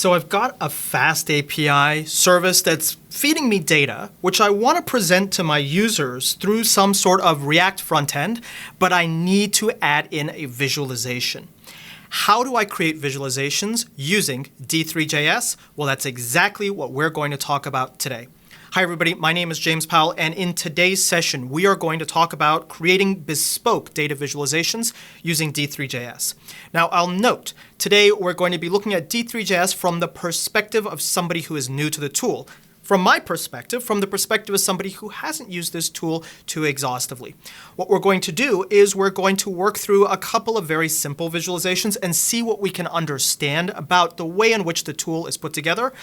So I've got a FastAPI service that's feeding me data, which I want to present to my users through some sort of React frontend, but I need to add in a visualization. How do I create visualizations using D3.js? Well, that's exactly what we're going to talk about today. Hi everybody, my name is James Powell, and in today's session we are going to talk about creating bespoke data visualizations using D3.js. Now I'll note, today we're going to be looking at D3.js from the perspective of somebody who is new to the tool. From my perspective, from the perspective of somebody who hasn't used this tool too exhaustively. What we're going to do is we're going to work through a couple of very simple visualizations and see what we can understand about the way in which the tool is put together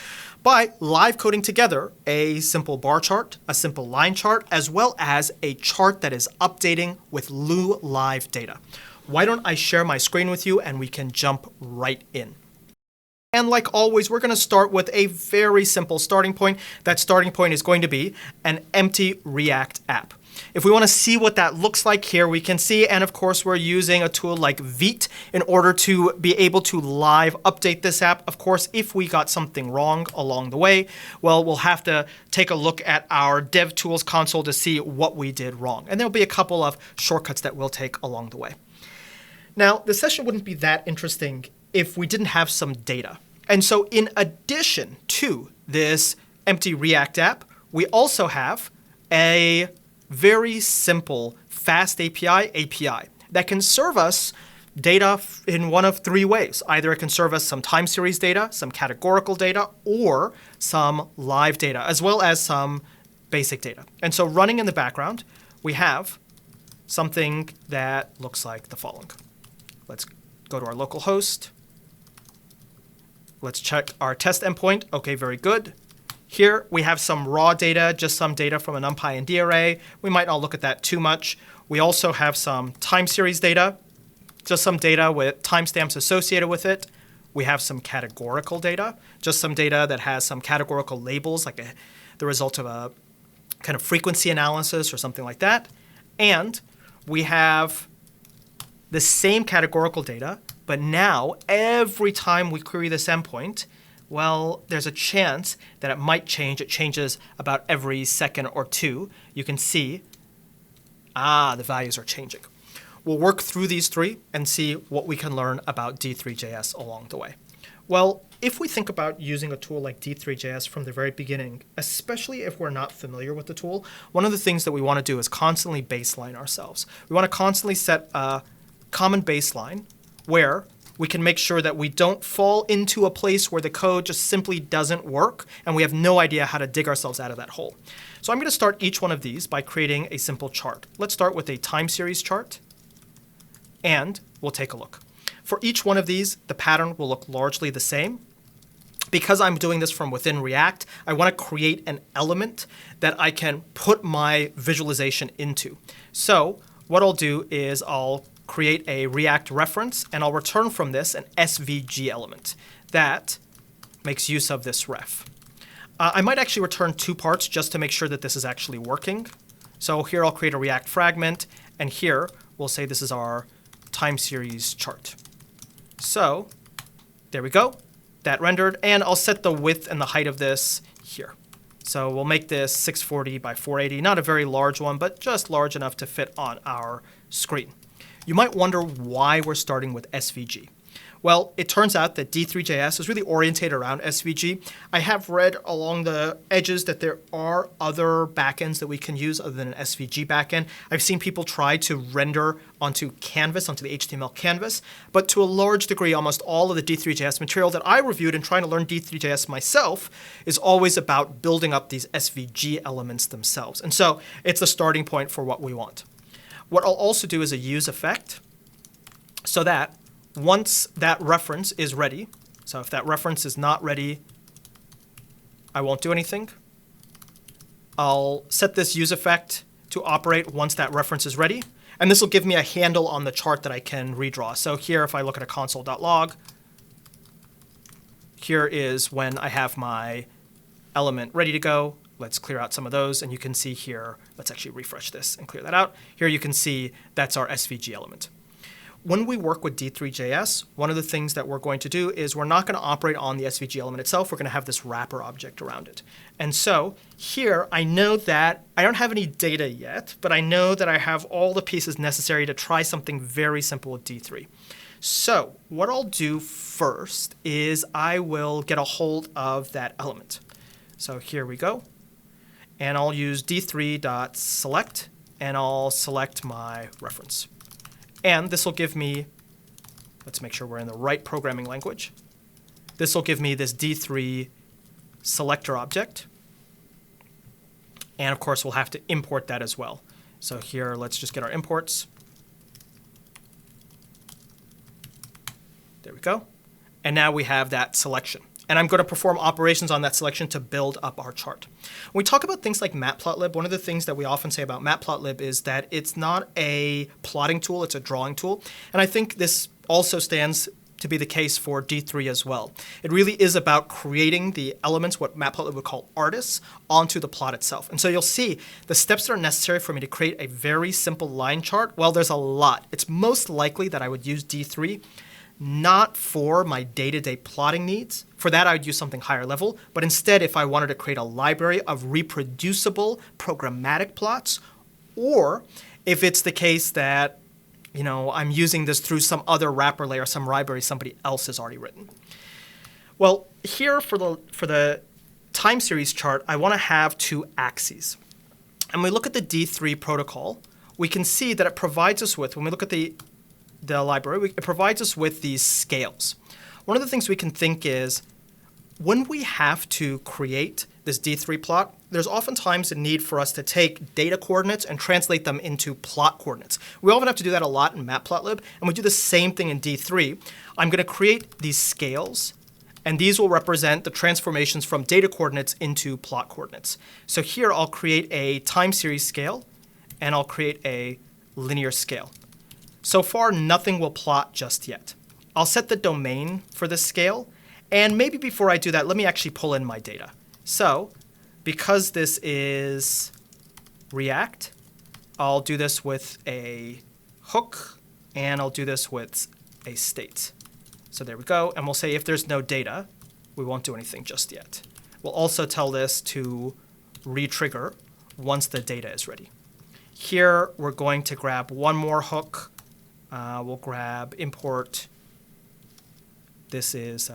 by live coding together a simple bar chart, a simple line chart, as well as a chart that is updating with Lua live data. Why don't I share my screen with you and we can jump right in. And like always, we're going to start with a very simple starting point. That starting point is going to be an empty React app. If we want to see what that looks like, here we can see, and of course we're using a tool like Vite in order to be able to live update this app. Of course, if we got something wrong along the way, well, we'll have to take a look at our DevTools console to see what we did wrong. And there'll be a couple of shortcuts that we'll take along the way. Now, the session wouldn't be that interesting if we didn't have some data. And so in addition to this empty React app, we also have a very simple FastAPI API that can serve us data in one of three ways. Either it can serve us some time series data, some categorical data, or some live data, as well as some basic data. And so running in the background, we have something that looks like the following. Let's go to our local host. Let's check our test endpoint. OK, very good. Here we have some raw data, just some data from an NumPy and D array. We might not look at that too much. We also have some time series data, just some data with timestamps associated with it. We have some categorical data, just some data that has some categorical labels, like the result of a kind of frequency analysis or something like that. And we have the same categorical data, but now every time we query this endpoint, well, there's a chance that it might change. It changes about every second or two. You can see, the values are changing. We'll work through these three and see what we can learn about D3.js along the way. Well, if we think about using a tool like D3.js from the very beginning, especially if we're not familiar with the tool, one of the things that we want to do is constantly baseline ourselves. We want to constantly set a common baseline where we can make sure that we don't fall into a place where the code just simply doesn't work and we have no idea how to dig ourselves out of that hole. So I'm going to start each one of these by creating a simple chart. Let's start with a time series chart, and we'll take a look. For each one of these, the pattern will look largely the same. Because I'm doing this from within React, I want to create an element that I can put my visualization into. So what I'll do is I'll create a React reference, and I'll return from this an SVG element that makes use of this ref. I might actually return two parts just to make sure that this is actually working. So here I'll create a React fragment, and here we'll say this is our time series chart. So there we go. That rendered, and I'll set the width and the height of this here. So we'll make this 640 by 480, not a very large one, but just large enough to fit on our screen. You might wonder why we're starting with SVG. Well, it turns out that D3.js is really oriented around SVG. I have read along the edges that there are other backends that we can use other than an SVG backend. I've seen people try to render onto canvas, onto the HTML canvas, but to a large degree, almost all of the D3.js material that I reviewed in trying to learn D3.js myself is always about building up these SVG elements themselves. And so it's the starting point for what we want. What I'll also do is a use effect so that once that reference is ready, so if that reference is not ready, I won't do anything. I'll set this use effect to operate once that reference is ready. And this will give me a handle on the chart that I can redraw. So here, if I look at a console.log, here is when I have my element ready to go. Let's clear out some of those, and you can see here, let's actually refresh this and clear that out. Here you can see that's our SVG element. When we work with D3.js, one of the things that we're going to do is we're not going to operate on the SVG element itself. We're going to have this wrapper object around it. And so here, I know that I don't have any data yet, but I know that I have all the pieces necessary to try something very simple with D3. So what I'll do first is I will get a hold of that element. So here we go. And I'll use D3.select, and I'll select my reference. And this will give me, let's make sure we're in the right programming language. This will give me this D3 selector object. And of course, we'll have to import that as well. So here, let's just get our imports. There we go. And now we have that selection. And I'm going to perform operations on that selection to build up our chart. When we talk about things like Matplotlib, one of the things that we often say about Matplotlib is that it's not a plotting tool, it's a drawing tool. And I think this also stands to be the case for D3 as well. It really is about creating the elements, what Matplotlib would call artists, onto the plot itself. And so you'll see the steps that are necessary for me to create a very simple line chart. Well, there's a lot. It's most likely that I would use D3 not for my day-to-day plotting needs. For that, I would use something higher level. But instead, if I wanted to create a library of reproducible programmatic plots, or if it's the case that I'm using this through some other wrapper layer, some library somebody else has already written. Well, here for the time series chart, I want to have two axes. And when we look at the D3 protocol, we can see that it provides us with, when we look at the library, it provides us with these scales. One of the things we can think is when we have to create this D3 plot, there's oftentimes a need for us to take data coordinates and translate them into plot coordinates. We often have to do that a lot in Matplotlib, and we do the same thing in D3. I'm going to create these scales, and these will represent the transformations from data coordinates into plot coordinates. So here I'll create a time series scale, and I'll create a linear scale. So far, nothing will plot just yet. I'll set the domain for this scale, and maybe before I do that, let me actually pull in my data. So because this is React, I'll do this with a hook, and I'll do this with a state. So there we go, and we'll say if there's no data, we won't do anything just yet. We'll also tell this to re-trigger once the data is ready. Here, we're going to grab one more hook. We'll grab import. This is,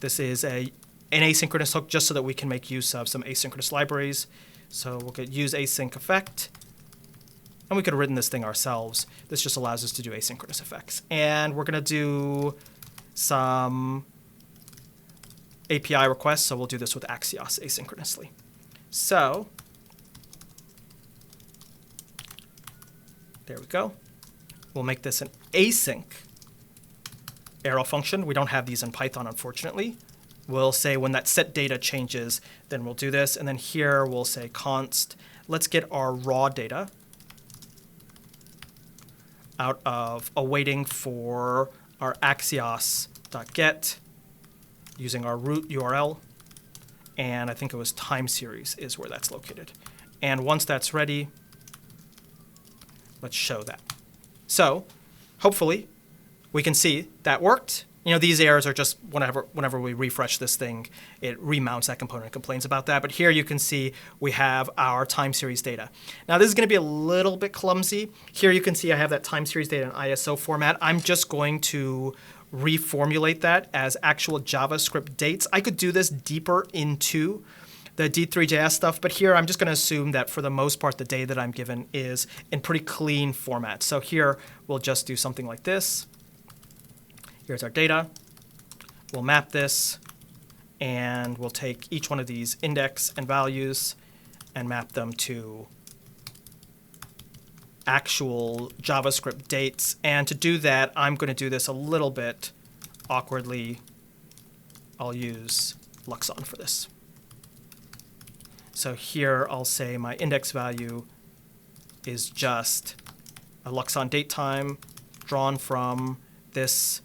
This is an asynchronous hook just so that we can make use of some asynchronous libraries. So we'll use async effect. And we could have written this thing ourselves. This just allows us to do asynchronous effects. And we're going to do some API requests. So we'll do this with Axios asynchronously. So there we go. We'll make this an async arrow function. We don't have these in Python, unfortunately. We'll say when that set data changes, then we'll do this. And then here we'll say const. Let's get our raw data out of awaiting for our Axios.get using our root URL. And I think it was time series is where that's located. And once that's ready, let's show that. So hopefully we can see that worked. These errors are just whenever we refresh this thing, it remounts that component and complains about that. But here you can see we have our time series data. Now this is going to be a little bit clumsy. Here you can see I have that time series data in ISO format. I'm just going to reformulate that as actual JavaScript dates. I could do this deeper into the D3.js stuff, but here I'm just going to assume that for the most part the data that I'm given is in pretty clean format. So here we'll just do something like this. Here's our data. We'll map this, and we'll take each one of these index and values and map them to actual JavaScript dates. And to do that, I'm going to do this a little bit awkwardly. I'll use Luxon for this. So here I'll say my index value is just a Luxon date time drawn from this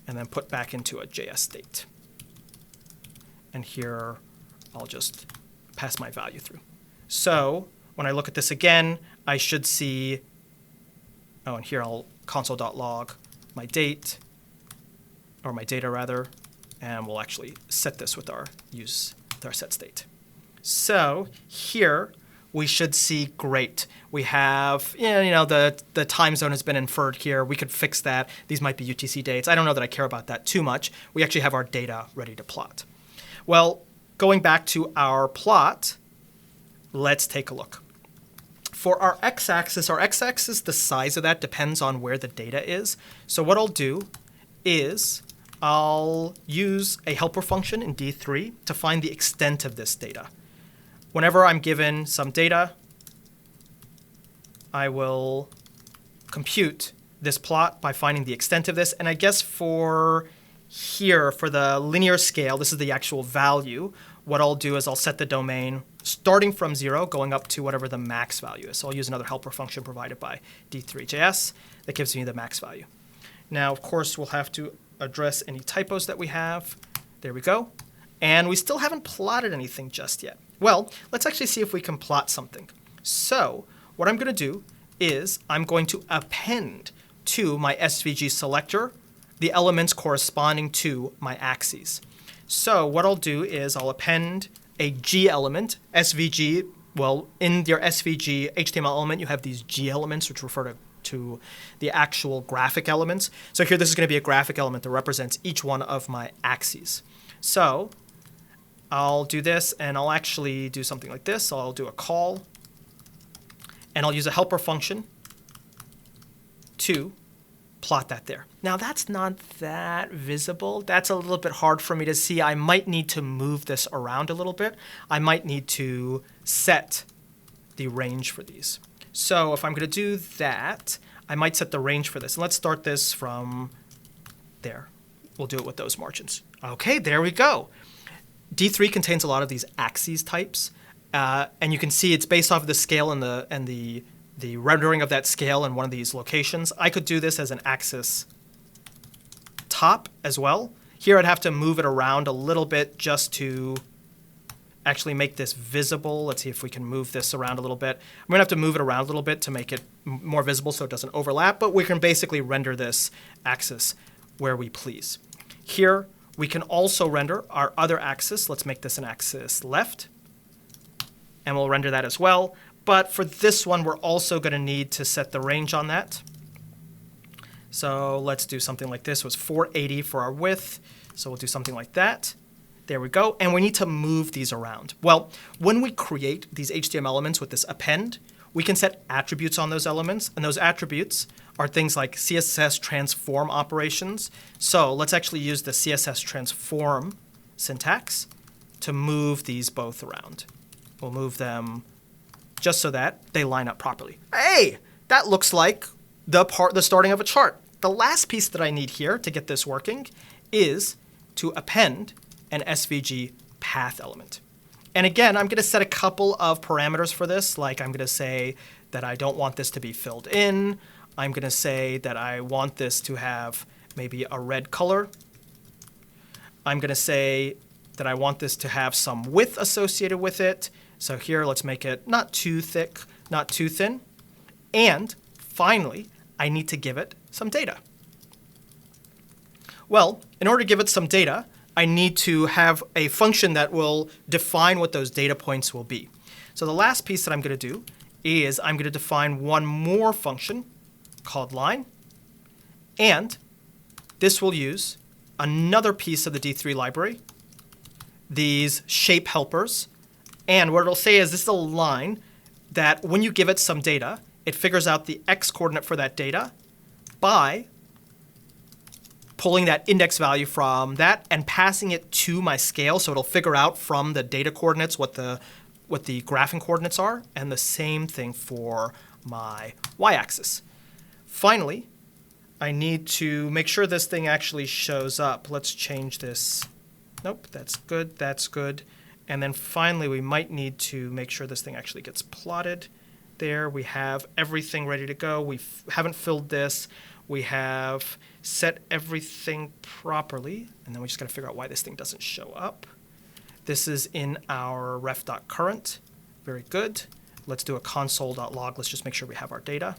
and then put back into a JS date. And here I'll just pass my value through. So when I look at this again, I should see, oh, and here I'll console.log my date, or my data rather, and we'll actually set this with our set state. So here we should see great. We have, the time zone has been inferred here. We could fix that. These might be UTC dates. I don't know that I care about that too much. We actually have our data ready to plot. Well, going back to our plot, let's take a look. For our x-axis, the size of that depends on where the data is. So what I'll do is I'll use a helper function in D3 to find the extent of this data. Whenever I'm given some data, I will compute this plot by finding the extent of this. And I guess for here, for the linear scale, this is the actual value. What I'll do is I'll set the domain starting from 0, going up to whatever the max value is. So I'll use another helper function provided by D3.js that gives me the max value. Now, of course, we'll have to address any typos that we have. There we go. And we still haven't plotted anything just yet. Well, let's actually see if we can plot something. So what I'm going to do is I'm going to append to my SVG selector the elements corresponding to my axes. So what I'll do is I'll append a G element, SVG. Well, in your SVG HTML element, you have these G elements, which refer to the actual graphic elements. So here, this is going to be a graphic element that represents each one of my axes. So I'll do this, and I'll actually do something like this. So I'll do a call, and I'll use a helper function to plot that there. Now, that's not that visible. That's a little bit hard for me to see. I might need to move this around a little bit. I might need to set the range for these. So if I'm going to do that, I might set the range for this. And let's start this from there. We'll do it with those margins. OK, there we go. D3 contains a lot of these axes types. And you can see it's based off of the scale and the rendering of that scale in one of these locations. I could do this as an axis top as well. Here I'd have to move it around a little bit just to actually make this visible. Let's see if we can move this around a little bit. I'm going to have to move it around a little bit to make it more visible so it doesn't overlap, but we can basically render this axis where we please. Here we can also render our other axis. Let's make this an axis left, and we'll render that as well. But for this one, we're also going to need to set the range on that. So let's do something like this. It was 480 for our width. So we'll do something like that. There we go. And we need to move these around. Well, when we create these HTML elements with this append, we can set attributes on those elements. And those attributes are things like CSS transform operations. So let's actually use the CSS transform syntax to move these both around. We'll move them just so that they line up properly. Hey, that looks like the starting of a chart. The last piece that I need here to get this working is to append an SVG path element. And again, I'm going to set a couple of parameters for this. Like I'm going to say that I don't want this to be filled in. I'm going to say that I want this to have maybe a red color. I'm going to say that I want this to have some width associated with it. So here, let's make it not too thick, not too thin. And finally, I need to give it some data. Well, in order to give it some data, I need to have a function that will define what those data points will be. So the last piece that I'm going to do is I'm going to define one more function called line. And this will use another piece of the D3 library, these shape helpers. And what it'll say is this is a line that when you give it some data, it figures out the x coordinate for that data by pulling that index value from that and passing it to my scale. So it'll figure out from the data coordinates what the graphing coordinates are, and the same thing for my y-axis. Finally, I need to make sure this thing actually shows up. Let's change this. Nope, that's good, that's good. And then finally, we might need to make sure this thing actually gets plotted. There, we have everything ready to go. We haven't filled this. We have set everything properly. And then we just got to figure out why this thing doesn't show up. This is in our ref.current. Very good. let's do a console.log. Let's just make sure we have our data.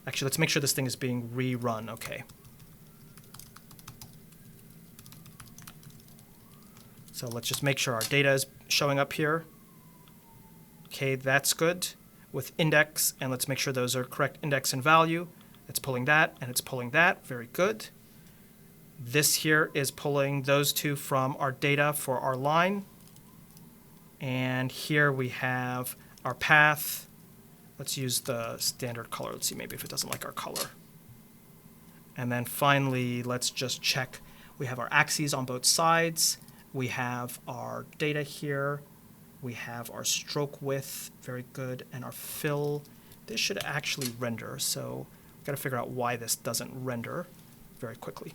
Actually, let's make sure this thing is being rerun. Okay. So let's just make sure our data is showing up here. Okay, that's good. With index, and let's make sure those are correct index and value. It's pulling that, and it's pulling that. Very good. This here is pulling those two from our data for our line. And here we have our path. Let's use the standard color. Let's see maybe if it doesn't like our color. And then finally, let's just check. We have our axes on both sides. We have our data here. We have our stroke width. Very good. And our fill. This should actually render. So we've got to figure out why this doesn't render very quickly.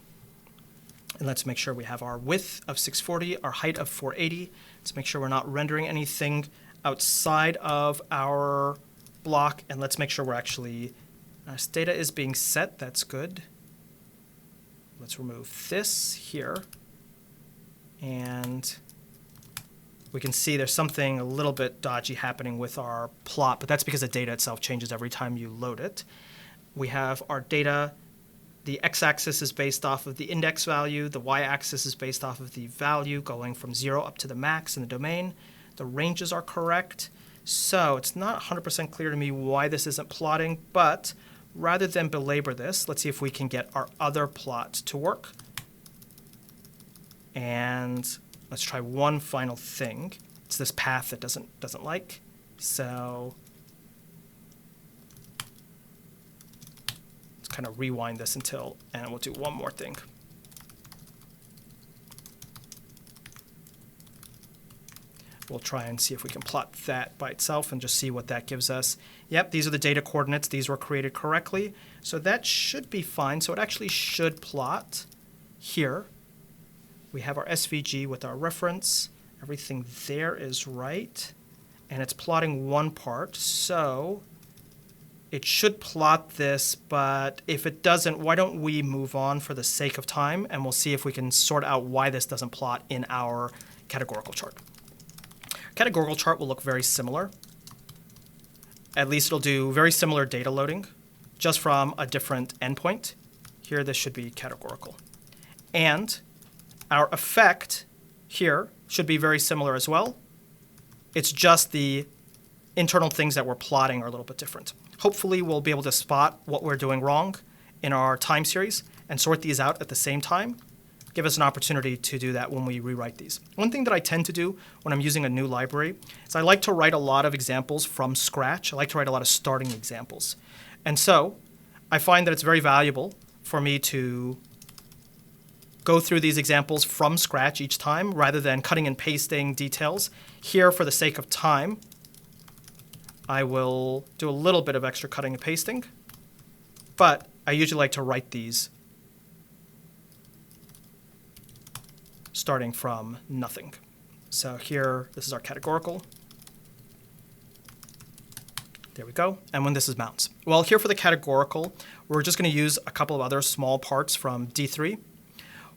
And let's make sure we have our width of 640, our height of 480. Let's make sure we're not rendering anything outside of our block. And let's make sure we're actually, this data is being set. That's good. Let's remove this here. And we can see there's something a little bit dodgy happening with our plot, but that's because the data itself changes every time you load it. We have our data. The x-axis is based off of the index value. The y-axis is based off of the value going from 0 up to the max in the domain. The ranges are correct. So it's not 100% clear to me why this isn't plotting, but rather than belabor this, let's see if we can get our other plot to work. And let's try one final thing. It's this path that doesn't like. So kind of rewind this until, and we'll do one more thing. We'll try and see if we can plot that by itself and just see what that gives us. Yep, these are the data coordinates. These were created correctly. So that should be fine. So it actually should plot here. We have our SVG with our reference. Everything there is right. And it's plotting one part. So it should plot this, but if it doesn't, why don't we move on for the sake of time, and we'll see if we can sort out why this doesn't plot in our categorical chart. Categorical chart will look very similar. At least it'll do very similar data loading, just from a different endpoint. Here, this should be categorical. And our effect here should be very similar as well. It's just the internal things that we're plotting are a little bit different. Hopefully, we'll be able to spot what we're doing wrong in our time series and sort these out at the same time. Give us an opportunity to do that when we rewrite these. One thing that I tend to do when I'm using a new library is I like to write a lot of examples from scratch. I like to write a lot of starting examples. And so I find that it's very valuable for me to go through these examples from scratch each time rather than cutting and pasting details. Here, for the sake of time, I will do a little bit of extra cutting and pasting, but I usually like to write these starting from nothing. So here, this is our categorical. There we go. And when this is mounts. Well, here for the categorical, we're just going to use a couple of other small parts from D3.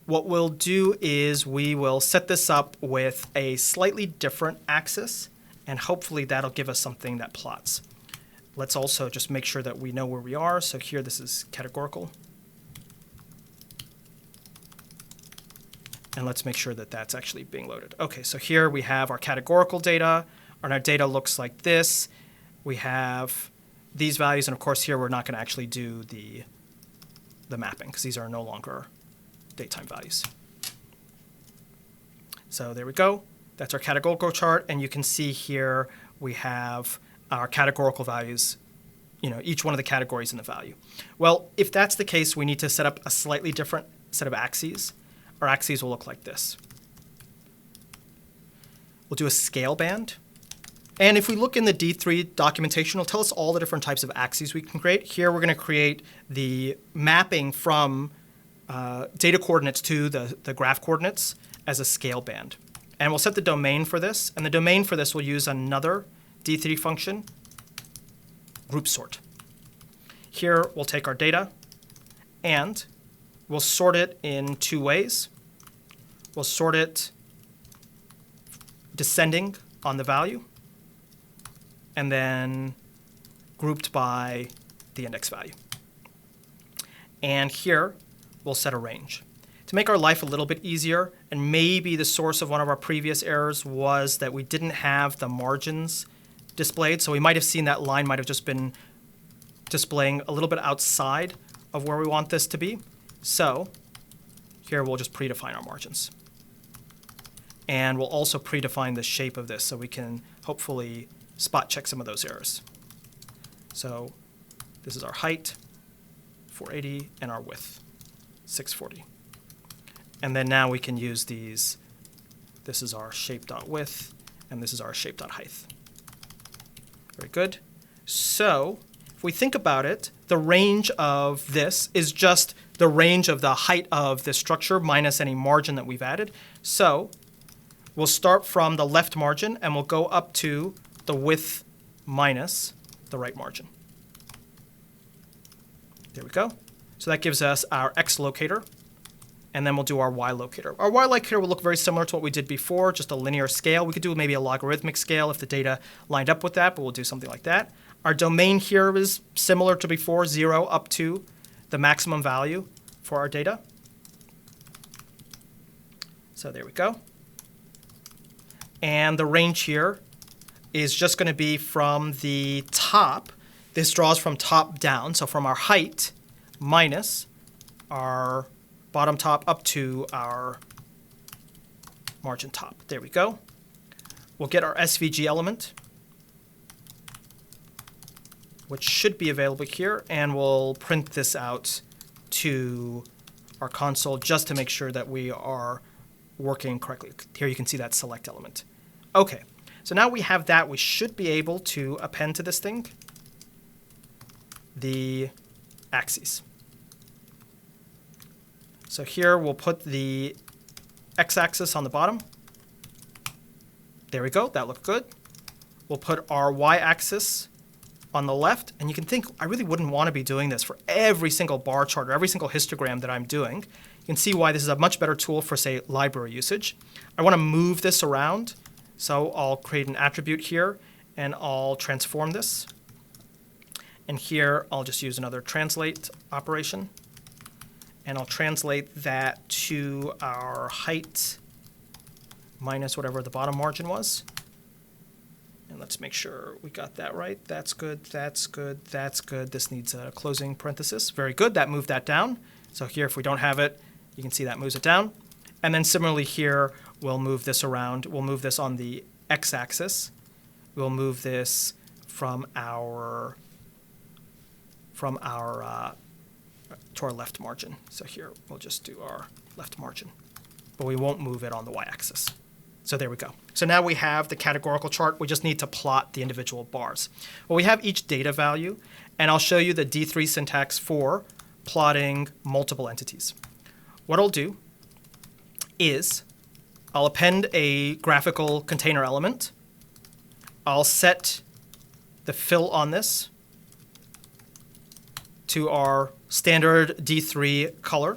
What we'll do is we will set this up with a slightly different axis, and hopefully that'll give us something that plots. Let's also just make sure that we know where we are. So here, this is categorical. And let's make sure that that's actually being loaded. OK, so here we have our categorical data, and our data looks like this. We have these values, and of course here we're not going to actually do the mapping because these are no longer datetime values. So there we go. That's our categorical chart, and you can see here we have our categorical values, each one of the categories in the value. Well, if that's the case, we need to set up a slightly different set of axes. Our axes will look like this. We'll do a scale band. And if we look in the D3 documentation, it'll tell us all the different types of axes we can create. Here we're going to create the mapping from data coordinates to the graph coordinates as a scale band. And we'll set the domain for this. And the domain for this will use another D3 function, group sort. Here we'll take our data and we'll sort it in two ways. We'll sort it descending on the value. and then grouped by the index value. And here, we'll set a range. To make our life a little bit easier, and maybe the source of one of our previous errors was that we didn't have the margins displayed, so we might have seen that line might have just been displaying a little bit outside of where we want this to be. So here we'll just predefine our margins. And we'll also predefine the shape of this so we can hopefully spot check some of those errors. So this is our height, 480, and our width, 640. And then now we can use these. This is our shape.width, and this is our shape.height. Very good. So if we think about it, the range of this is just the range of the height of this structure minus any margin that we've added. So we'll start from the left margin, and we'll go up to the width minus the right margin. There we go. So that gives us our x locator. And then we'll do our y locator. Our y locator will look very similar to what we did before, just a linear scale. We could do maybe a logarithmic scale if the data lined up with that, but we'll do something like that. Our domain here is similar to before, 0 up to the maximum value for our data. So there we go. And the range here is just going to be from the top. This draws from top down, so from our height minus our bottom top up to our margin top. There we go. We'll get our SVG element, which should be available here, and we'll print this out to our console just to make sure that we are working correctly. Here you can see that select element. Okay, so now we have that. We should be able to append to this thing the axes. So here we'll put the x-axis on the bottom. There we go, that looked good. We'll put our y-axis on the left, and you can think, I really wouldn't want to be doing this for every single bar chart or every single histogram that I'm doing. You can see why this is a much better tool for, say, library usage. I want to move this around, so I'll create an attribute here, and I'll transform this. And here, I'll just use another translate operation. And I'll translate that to our height minus whatever the bottom margin was. And let's make sure we got that right. That's good, that's good, that's good. This needs a closing parenthesis. Very good, that moved that down. So here, if we don't have it, you can see that moves it down. And then similarly here, we'll move this around. We'll move this on the x-axis. We'll move this from our to our left margin. So here, we'll just do our left margin, but we won't move it on the y-axis. So there we go. So now we have the categorical chart. We just need to plot the individual bars. Well, we have each data value, and I'll show you the D3 syntax for plotting multiple entities. What I'll do is I'll append a graphical container element. I'll set the fill on this to our standard D3 color.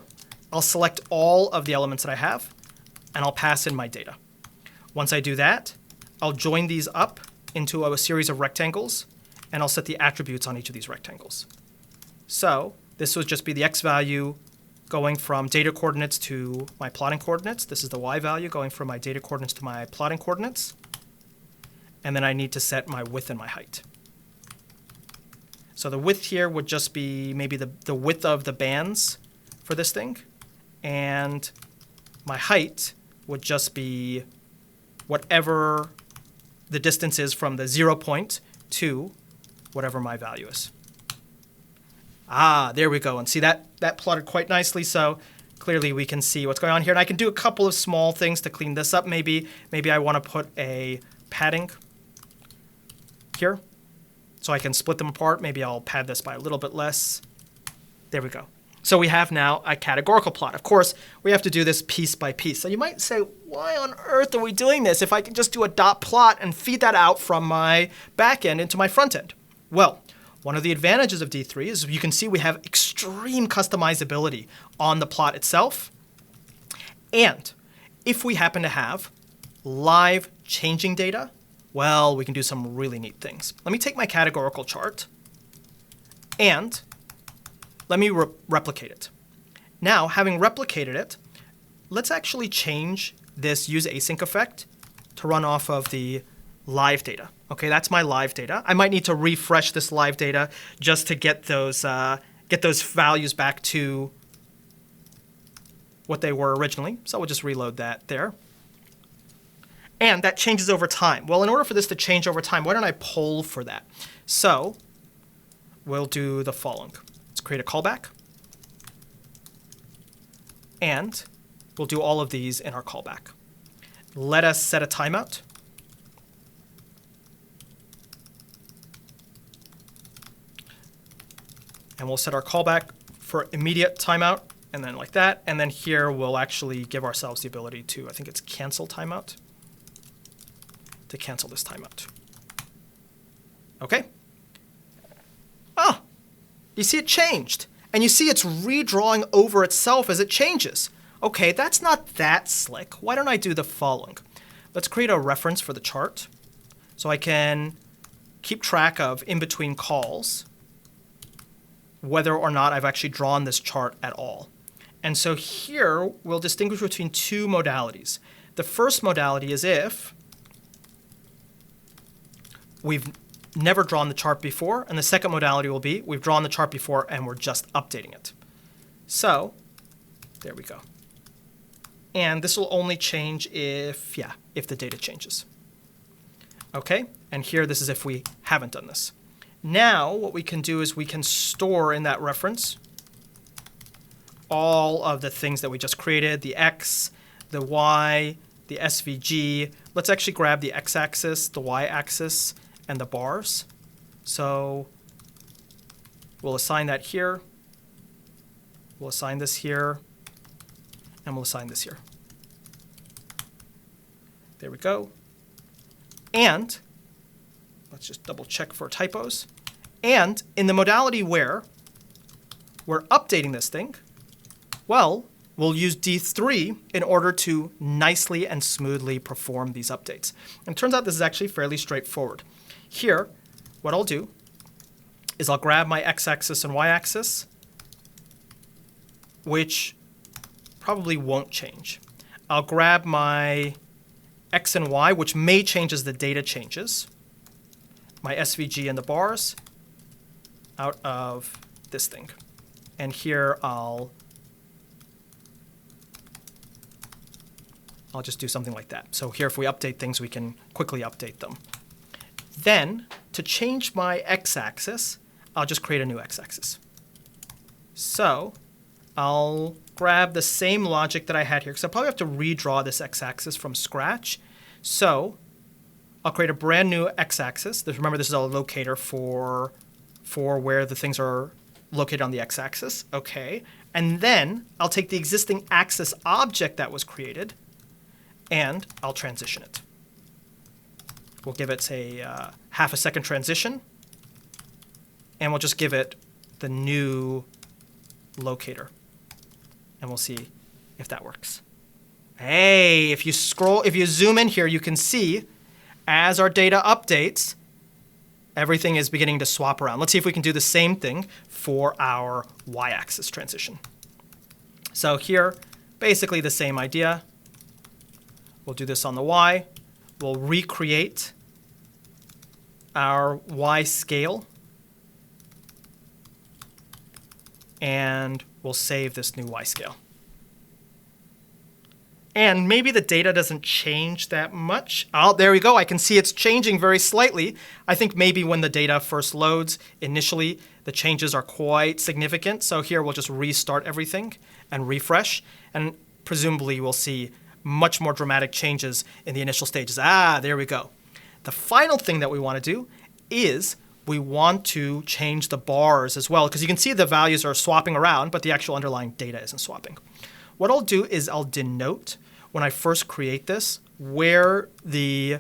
I'll select all of the elements that I have, and I'll pass in my data. Once I do that, I'll join these up into a series of rectangles, and I'll set the attributes on each of these rectangles. So this would just be the x value going from data coordinates to my plotting coordinates. This is the y value going from my data coordinates to my plotting coordinates. And then I need to set my width and my height. So the width here would just be maybe the width of the bands for this thing. And my height would just be whatever the distance is from the 0 point to whatever my value is. Ah, there we go. And see that plotted quite nicely. So clearly we can see what's going on here. And I can do a couple of small things to clean this up. Maybe I want to put a padding here, so I can split them apart. Maybe I'll pad this by a little bit less. There we go. So we have now a categorical plot. Of course, we have to do this piece by piece. So you might say, why on earth are we doing this if I can just do a dot plot and feed that out from my backend into my front end? Well, one of the advantages of D3 is you can see we have extreme customizability on the plot itself. And if we happen to have live changing data, Well, we can do some really neat things. Let me take my categorical chart and let me replicate it. Now, having replicated it, let's actually change this use async effect to run off of the live data. Okay, that's my live data. I might need to refresh this live data just to get those values back to what they were originally. So we'll just reload that there. And that changes over time. Well, in order for this to change over time, why don't I poll for that? So we'll do the following. Let's create a callback. And we'll do all of these in our callback. Let us set a timeout. And we'll set our callback for immediate timeout, and then like that. And then here we'll actually give ourselves the ability to, I think it's cancel timeout, to cancel this timeout. Okay. Oh, you see it changed. And you see it's redrawing over itself as it changes. Okay, that's not that slick. Why don't I do the following? Let's create a reference for the chart so I can keep track of in between calls whether or not I've actually drawn this chart at all. And so here we'll distinguish between two modalities. The first modality is if we've never drawn the chart before, and the second modality will be we've drawn the chart before and we're just updating it. So there we go. And this will only change if the data changes. Okay, and here this is if we haven't done this. Now what we can do is we can store in that reference all of the things that we just created, the X, the Y, the SVG. Let's actually grab the X-axis, the Y-axis, and the bars. So we'll assign that here. We'll assign this here. And we'll assign this here. There we go. And let's just double check for typos. And in the modality where we're updating this thing, well, we'll use D3 in order to nicely and smoothly perform these updates. And it turns out this is actually fairly straightforward. Here, what I'll do is I'll grab my X-axis and Y-axis, which probably won't change. I'll grab my X and Y, which may change as the data changes, my SVG and the bars out of this thing. And here I'll just do something like that. So here if we update things, we can quickly update them. Then to change my X-axis, I'll just create a new X-axis. So I'll grab the same logic that I had here, because I'll probably have to redraw this X-axis from scratch. So I'll create a brand new X-axis. Remember, this is a locator for where the things are located on the X-axis. Okay. And then I'll take the existing axis object that was created, and I'll transition it. We'll give it a half a second transition, and we'll just give it the new locator. And we'll see if that works. Hey, if you zoom in here, you can see as our data updates, everything is beginning to swap around. Let's see if we can do the same thing for our Y-axis transition. So here, basically the same idea. We'll do this on the Y. We'll recreate our Y scale. And we'll save this new Y scale. And maybe the data doesn't change that much. Oh, there we go. I can see it's changing very slightly. I think maybe when the data first loads, initially, the changes are quite significant. So here we'll just restart everything and refresh. And presumably we'll see much more dramatic changes in the initial stages. Ah, there we go. The final thing that we want to do is we want to change the bars as well, because you can see the values are swapping around, but the actual underlying data isn't swapping. What I'll do is I'll denote, when I first create this, where the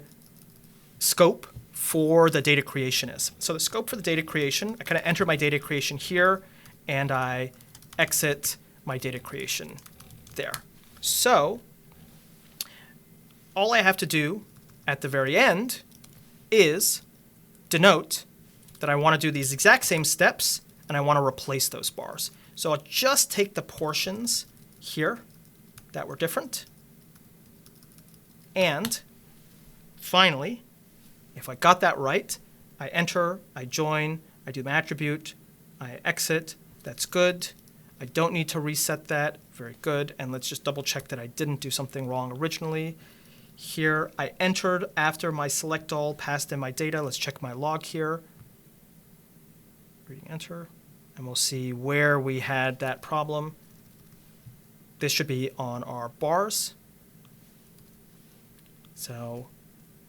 scope for the data creation is. So the scope for the data creation, I kind of enter my data creation here, and I exit my data creation there. So all I have to do at the very end is denote that I want to do these exact same steps and I want to replace those bars. So I'll just take the portions here that were different. And finally, if I got that right, I enter, I join, I do my attribute, I exit. That's good. I don't need to reset that. Very good. And let's just double check that I didn't do something wrong originally. Here, I entered after my select all, passed in my data. Let's check my log here. Reading enter. And we'll see where we had that problem. This should be on our bars. So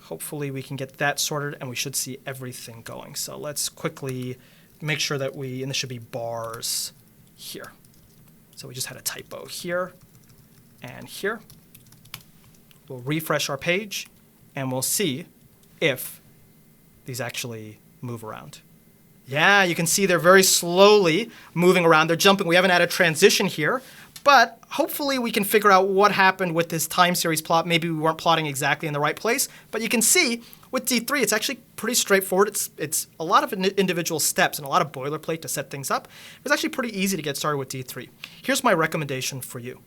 hopefully we can get that sorted and we should see everything going. So let's quickly make sure that and this should be bars here. So we just had a typo here and here. We'll refresh our page and we'll see if these actually move around. Yeah, you can see they're very slowly moving around. They're jumping. We haven't had a transition here, but hopefully we can figure out what happened with this time series plot. Maybe we weren't plotting exactly in the right place, but you can see with D3, it's actually pretty straightforward. It's a lot of individual steps and a lot of boilerplate to set things up. It's actually pretty easy to get started with D3. Here's my recommendation for you.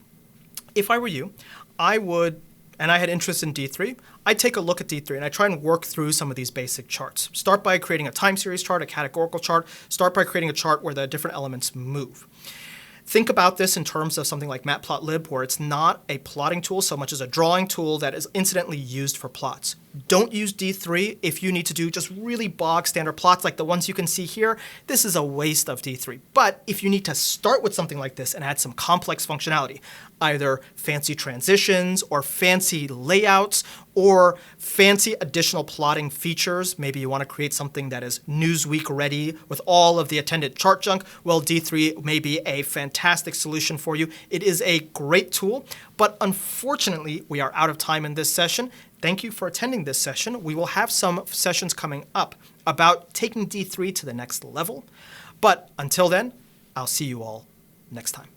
If I were you, I would, and I had interest in D3, I'd take a look at D3 and I try and work through some of these basic charts. Start by creating a time series chart, a categorical chart. Start by creating a chart where the different elements move. Think about this in terms of something like matplotlib, where it's not a plotting tool so much as a drawing tool that is incidentally used for plots. Don't use D3 if you need to do just really bog standard plots like the ones you can see here. This is a waste of D3. But if you need to start with something like this and add some complex functionality, either fancy transitions or fancy layouts or fancy additional plotting features, maybe you want to create something that is Newsweek ready with all of the attendant chart junk, well, D3 may be a fantastic solution for you. It is a great tool, but unfortunately, we are out of time in this session. Thank you for attending this session. We will have some sessions coming up about taking D3 to the next level. But until then, I'll see you all next time.